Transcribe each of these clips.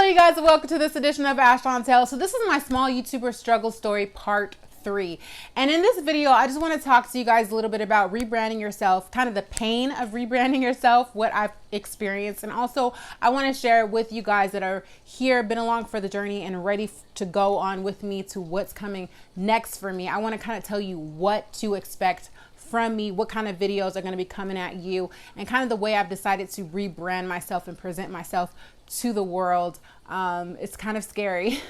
Hello, you guys, and welcome to this edition of askchauntel. So this is my small YouTuber struggle story part 3. And in this video, I just want to talk to you guys a little bit about rebranding yourself, kind of the pain of rebranding yourself, what I've experienced. And also I want to share with you guys that are here, been along for the journey and ready to go on with me to what's coming next for me. I want to kind of tell you what to expect from me, what kind of videos are going to be coming at you, and kind of the way I've decided to rebrand myself and present myself to the world. It's kind of scary.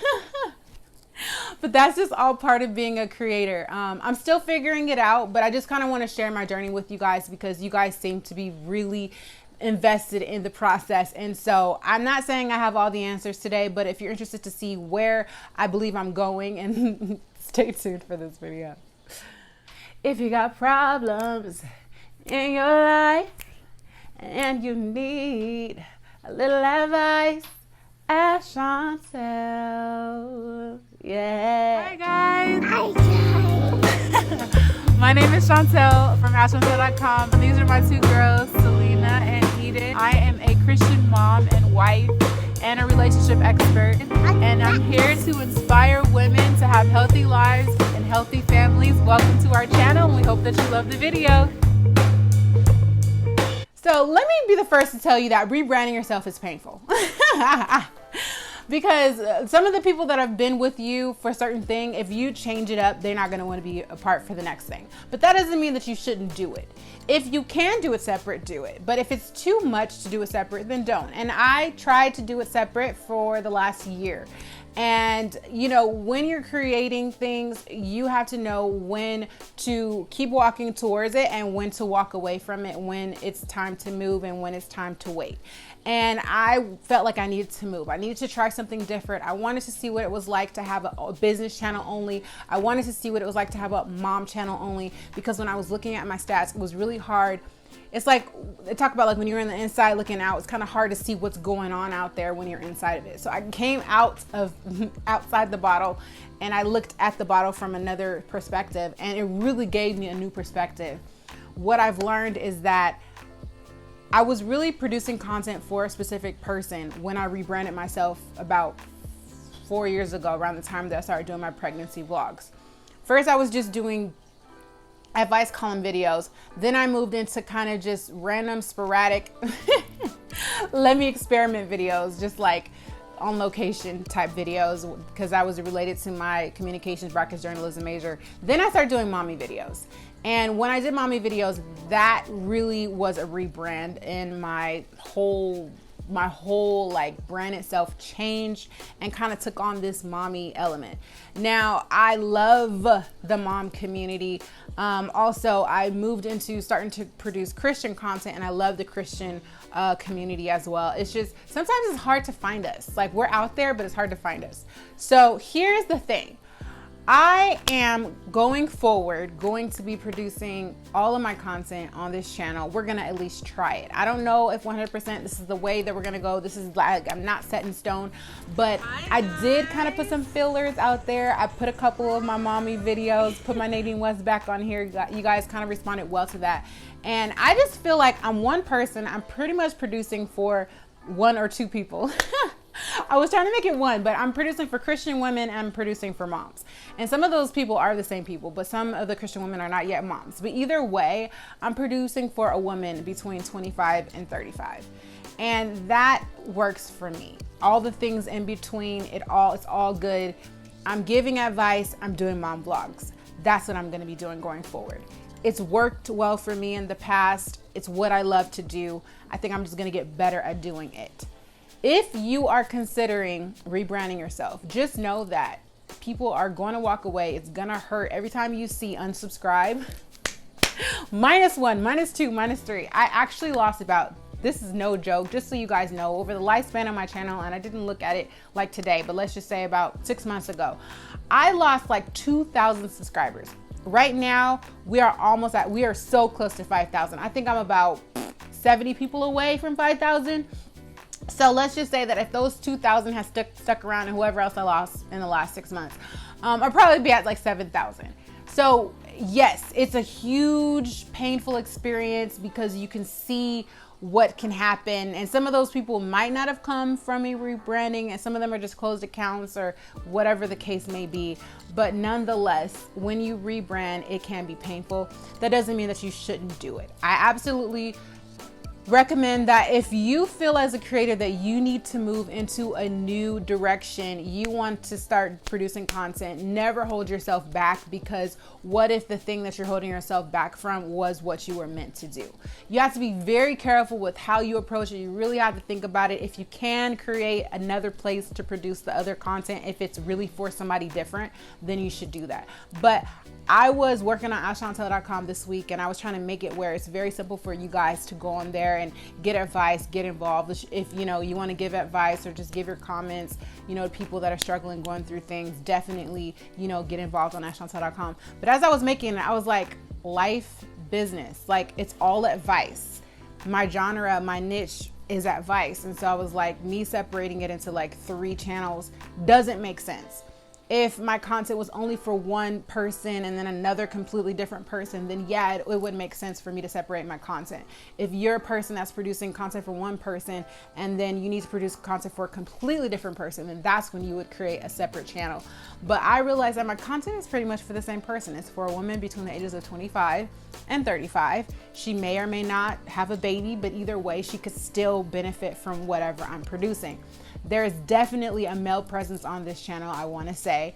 But that's just all part of being a creator. I'm still figuring it out, but I just kind of want to share my journey with you guys because you guys seem to be really invested in the process. And so I'm not saying I have all the answers today, but if you're interested to see where I believe I'm going, and stay tuned for this video. If you got problems in your life and you need a little advice, askchauntel. Yeah. Hi guys. Hi guys. My name is Chantel from askchauntel.com. These are my two girls, Selena and Eden. I am a Christian mom and wife and a relationship expert. And I'm here to inspire women to have healthy lives and healthy families. Welcome to our channel, and we hope that you love the video. So let me be the first to tell you that rebranding yourself is painful. Because some of the people that have been with you for a certain thing, if you change it up, they're not going to want to be apart for the next thing. But that doesn't mean that you shouldn't do it. If you can do it separate, do it. But if it's too much to do it separate, then don't. And I tried to do it separate for the last year. And, you know, when you're creating things, you have to know when to keep walking towards it and when to walk away from it, when it's time to move and when it's time to wait. And I felt like I needed to move. I needed to try something different. I wanted to see what it was like to have a business channel only. I wanted to see what it was like to have a mom channel only, because when I was looking at my stats, it was really hard. It's like they talk about, like when you're on the inside looking out, it's kind of hard to see what's going on out there when you're inside of it. So I came outside the bottle and I looked at the bottle from another perspective, and it really gave me a new perspective. What I've learned is that I was really producing content for a specific person when I rebranded myself about 4 years ago, around the time that I started doing my pregnancy vlogs. First, I was just doing advice column videos. Then I moved into kind of just random, sporadic, let me experiment videos, just like on location type videos, because I was related to my communications broadcast journalism major. Then I started doing mommy videos. And when I did mommy videos, that really was a rebrand, and my whole like brand itself changed and kind of took on this mommy element. Now I love the mom community. Also, I moved into starting to produce Christian content, and I love the Christian community as well. It's just sometimes it's hard to find us. Like, we're out there, but it's hard to find us. So here's the thing. I am going forward going to be producing all of my content on this channel. We're gonna at least try it. I don't know if 100% this is the way that we're gonna go. This is like, I'm not set in stone, but I did kind of put some fillers out there. I put a couple of my mommy videos, put my Nadine West back on here. You guys kind of responded well to that. And I just feel like I'm one person. I'm pretty much producing for one or two people. I was trying to make it one, but I'm producing for Christian women and I'm producing for moms. And some of those people are the same people, but some of the Christian women are not yet moms. But either way, I'm producing for a woman between 25 and 35. And that works for me. All the things in between, it's all good. I'm giving advice, I'm doing mom vlogs. That's what I'm gonna be doing going forward. It's worked well for me in the past. It's what I love to do. I think I'm just gonna get better at doing it. If you are considering rebranding yourself, just know that people are going to walk away. It's going to hurt every time you see unsubscribe. -1, -2, -3. I actually lost about, this is no joke, just so you guys know, over the lifespan of my channel, and I didn't look at it like today, but let's just say about 6 months ago, I lost like 2,000 subscribers. Right now, we are so close to 5,000. I think I'm about 70 people away from 5,000. So let's just say that if those 2,000 has stuck around, and whoever else I lost in the last 6 months, I'll probably be at like 7,000. So yes, it's a huge painful experience because you can see what can happen. And some of those people might not have come from a rebranding, and some of them are just closed accounts or whatever the case may be. But nonetheless, when you rebrand, it can be painful. That doesn't mean that you shouldn't do it. I absolutely recommend that if you feel as a creator that you need to move into a new direction, you want to start producing content, never hold yourself back, because what if the thing that you're holding yourself back from was what you were meant to do? You have to be very careful with how you approach it. You really have to think about it. If you can create another place to produce the other content, if it's really for somebody different, then you should do that. But I was working on askchauntel.com this week, and I was trying to make it where it's very simple for you guys to go on there and get advice, get involved. If you want to give advice or just give your comments, to people that are struggling, going through things, definitely, get involved on askchauntel.com. But as I was making it, I was like, life, business, like it's all advice. My genre, my niche is advice. And so I was like, me separating it into like 3 channels doesn't make sense. If my content was only for one person and then another completely different person, then yeah, it would make sense for me to separate my content. If you're a person that's producing content for one person and then you need to produce content for a completely different person, then that's when you would create a separate channel. But I realized that my content is pretty much for the same person. It's for a woman between the ages of 25 and 35. She may or may not have a baby, but either way, she could still benefit from whatever I'm producing. There is definitely a male presence on this channel, I want to say.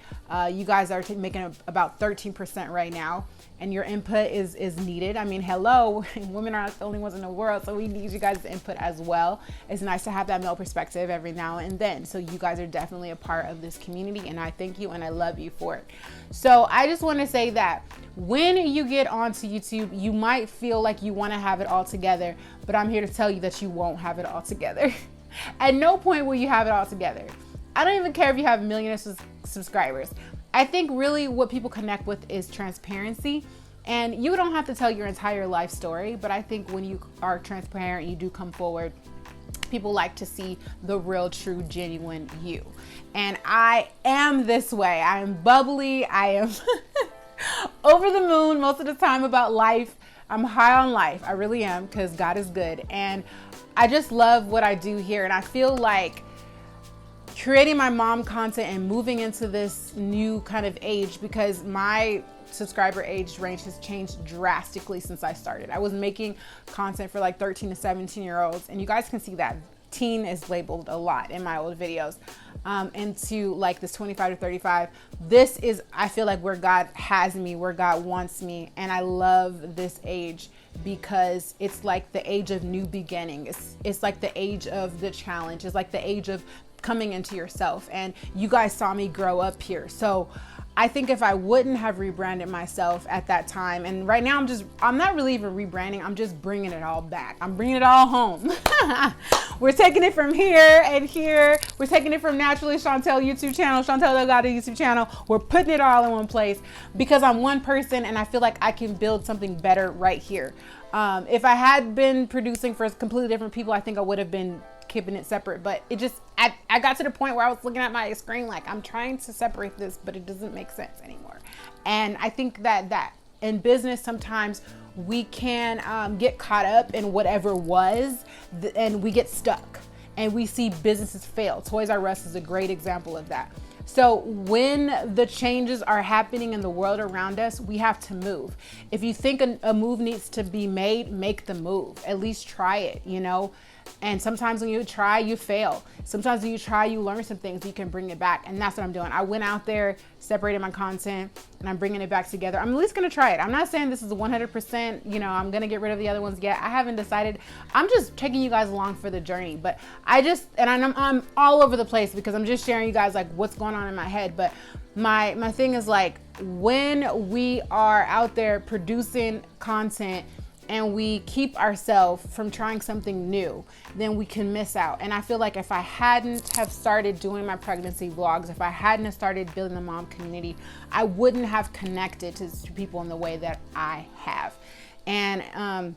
You guys are making about 13% right now, and your input is needed. I mean, hello, women are not the only ones in the world, so we need you guys' input as well. It's nice to have that male perspective every now and then. So you guys are definitely a part of this community, and I thank you and I love you for it. So I just want to say that when you get onto YouTube, you might feel like you want to have it all together, but I'm here to tell you that you won't have it all together. At no point will you have it all together. I don't even care if you have millions of subscribers. I think really what people connect with is transparency. And you don't have to tell your entire life story, but I think when you are transparent, you do come forward, people like to see the real, true, genuine you. And I am this way. I am bubbly. I am over the moon most of the time about life. I'm high on life. I really am, because God is good. And I just love what I do here. And I feel like creating my mom content and moving into this new kind of age, because my subscriber age range has changed drastically since I started. I was making content for like 13 to 17 year olds, and you guys can see that teen is labeled a lot in my old videos, into like this 25 to 35. This is, I feel like, where God has me, where God wants me. And I love this age because it's like the age of new beginning. It's like the age of the challenge. It's like the age of coming into yourself. And you guys saw me grow up here. So I think if I wouldn't have rebranded myself at that time, and right now I'm not really even rebranding, I'm just bringing it all back. I'm bringing it all home. We're taking it from here and here. We're taking it from Naturally Chauntel YouTube channel, Chauntel Delgado YouTube channel. We're putting it all in one place because I'm one person and I feel like I can build something better right here. If I had been producing for completely different people, I think I would have been keeping it separate, but it just, I got to the point where I was looking at my screen like, I'm trying to separate this, but it doesn't make sense anymore. And I think that in business, sometimes we can get caught up in whatever was, and we get stuck and we see businesses fail. Toys R Us is a great example of that. So when the changes are happening in the world around us, we have to move. If you think a move needs to be made, make the move. At least try it, you know? And sometimes when you try, you fail. Sometimes when you try, you learn some things, you can bring it back. And that's what I'm doing. I went out there, separated my content, and I'm bringing it back together. I'm at least going to try it. I'm not saying this is 100%, you know, I'm going to get rid of the other ones yet. I haven't decided. I'm just taking you guys along for the journey. But I'm all over the place because I'm just sharing you guys like what's going on in my head. But my thing is like, when we are out there producing content and we keep ourselves from trying something new, then we can miss out. And I feel like if I hadn't have started doing my pregnancy vlogs, if I hadn't have started building the mom community, I wouldn't have connected to people in the way that I have. And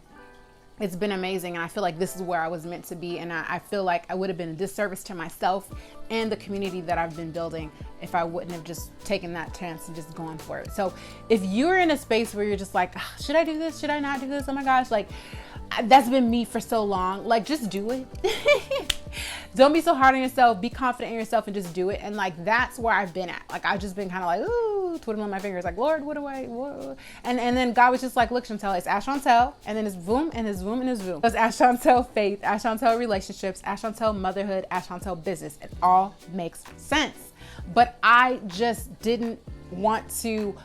it's been amazing. And I feel like this is where I was meant to be. And I feel like I would have been a disservice to myself and the community that I've been building if I wouldn't have just taken that chance and just gone for it. So if you're in a space where you're just like, should I do this? Should I not do this? Oh my gosh. Like, that's been me for so long. Like, just do it. Don't be so hard on yourself. Be confident in yourself and just do it. And like, that's where I've been at. Like, I've just been kind of like, ooh, twiddling my fingers, like, Lord, what do I, what? And then God was just like, look, Chauntel, it's askchauntel, and then it's boom, and it's boom, and it's boom. It's askchauntel faith, askchauntel relationships, askchauntel motherhood, askchauntel business. It all makes sense. But I just didn't want to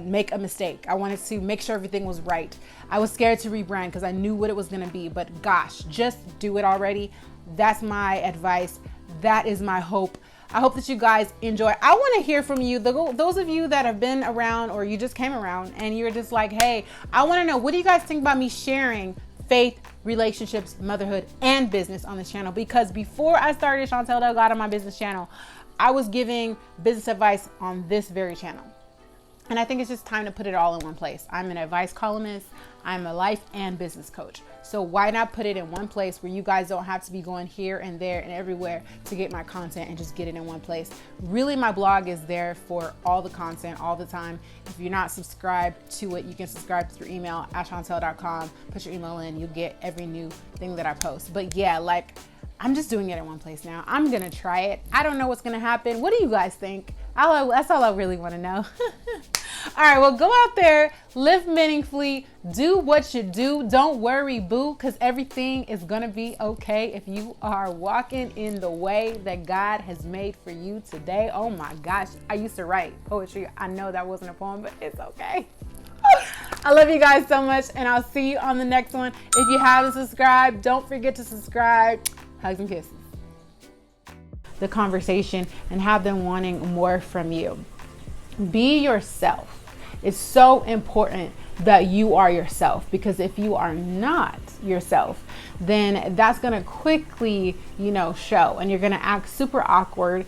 make a mistake. I wanted to make sure everything was right. I was scared to rebrand because I knew what it was going to be, but gosh, just do it already. That's my advice. That is my hope. I hope that you guys enjoy. I want to hear from you. Those of you that have been around, or you just came around and you're just like, hey, I want to know, what do you guys think about me sharing faith, relationships, motherhood, and business on this channel? Because before I started Chauntel Delgado on my business channel, I was giving business advice on this very channel. And I think it's just time to put it all in one place. I'm an advice columnist. I'm a life and business coach. So why not put it in one place where you guys don't have to be going here and there and everywhere to get my content, and just get it in one place. Really, my blog is there for all the content all the time. If you're not subscribed to it, you can subscribe through email, askchauntel.com. Put your email in, you'll get every new thing that I post. But yeah, like, I'm just doing it in one place now. I'm gonna try it. I don't know what's gonna happen. What do you guys think? That's all I really wanna know. All right, well, go out there, live meaningfully, do what you do. Don't worry, boo, because everything is gonna be okay if you are walking in the way that God has made for you today. Oh my gosh, I used to write poetry. I know that wasn't a poem, but it's okay. I love you guys so much, and I'll see you on the next one. If you haven't subscribed, don't forget to subscribe. Hugs and kisses. The conversation and have them wanting more from you. Be yourself. It's so important that you are yourself, because if you are not yourself, then that's going to quickly, show, and you're going to act super awkward.